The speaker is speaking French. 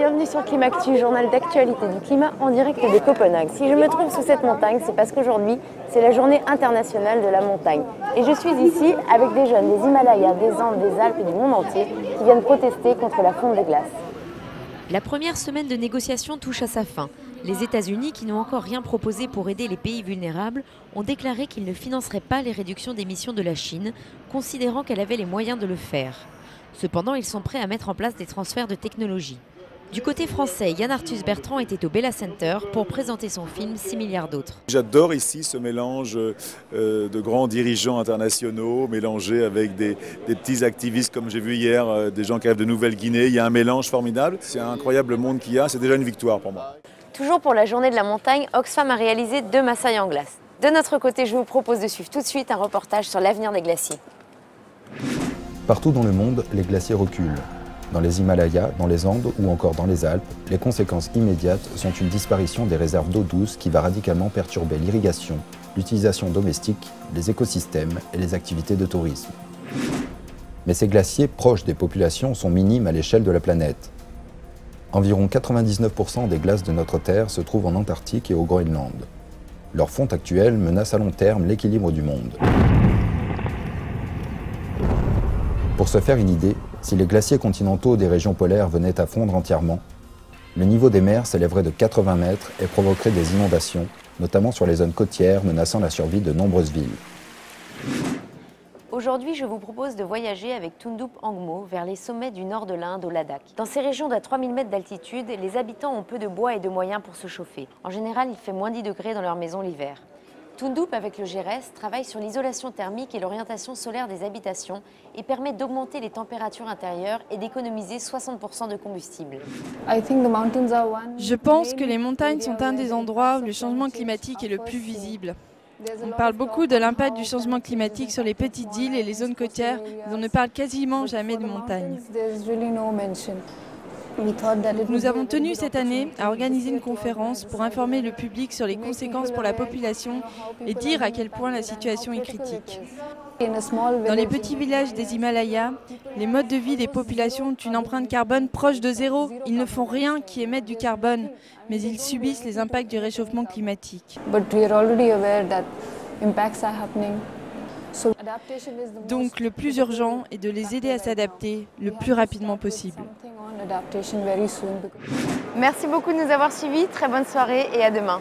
bienvenue sur Climactu, journal d'actualité du climat en direct de Copenhague. Si je me trouve sous cette montagne, c'est parce qu'aujourd'hui, c'est la journée internationale de la montagne. Et je suis ici avec des jeunes des Himalayas, des Andes, des Alpes et du monde entier qui viennent protester contre la fonte des glaces. La première semaine de négociations touche à sa fin. Les États-Unis, qui n'ont encore rien proposé pour aider les pays vulnérables, ont déclaré qu'ils ne financeraient pas les réductions d'émissions de la Chine, considérant qu'elle avait les moyens de le faire. Cependant, ils sont prêts à mettre en place des transferts de technologie. Du côté français, Yann Arthus Bertrand était au Bella Center pour présenter son film 6 milliards d'autres. J'adore ici ce mélange de grands dirigeants internationaux mélangés avec des petits activistes comme j'ai vu hier, des gens qui arrivent de Nouvelle-Guinée. Il y a un mélange formidable. C'est un incroyable monde qu'il y a. C'est déjà une victoire pour moi. Toujours pour la journée de la montagne, Oxfam a réalisé 2 massailles en glace. De notre côté, je vous propose de suivre tout de suite un reportage sur l'avenir des glaciers. Partout dans le monde, les glaciers reculent. Dans les Himalayas, dans les Andes ou encore dans les Alpes, les conséquences immédiates sont une disparition des réserves d'eau douce qui va radicalement perturber l'irrigation, l'utilisation domestique, les écosystèmes et les activités de tourisme. Mais ces glaciers proches des populations sont minimes à l'échelle de la planète. Environ 99% des glaces de notre Terre se trouvent en Antarctique et au Groenland. Leur fonte actuelle menace à long terme l'équilibre du monde. Pour se faire une idée, si les glaciers continentaux des régions polaires venaient à fondre entièrement, le niveau des mers s'élèverait de 80 mètres et provoquerait des inondations, notamment sur les zones côtières menaçant la survie de nombreuses villes. Aujourd'hui, je vous propose de voyager avec Thundup Angmo vers les sommets du nord de l'Inde, au Ladakh. Dans ces régions d'à 3000 mètres d'altitude, les habitants ont peu de bois et de moyens pour se chauffer. En général, il fait moins 10 degrés dans leur maison l'hiver. Thundup, avec le GRS, travaille sur l'isolation thermique et l'orientation solaire des habitations et permet d'augmenter les températures intérieures et d'économiser 60% de combustible. Je pense que les montagnes sont un des endroits où le changement climatique est le plus visible. On parle beaucoup de l'impact du changement climatique sur les petites îles et les zones côtières, mais on ne parle quasiment jamais de montagnes. Nous avons tenu cette année à organiser une conférence pour informer le public sur les conséquences pour la population et dire à quel point la situation est critique. Dans les petits villages des Himalayas, les modes de vie des populations ont une empreinte carbone proche de zéro. Ils ne font rien qui émette du carbone, mais ils subissent les impacts du réchauffement climatique. Donc le plus urgent est de les aider à s'adapter le plus rapidement possible. Merci beaucoup de nous avoir suivis, très bonne soirée et à demain.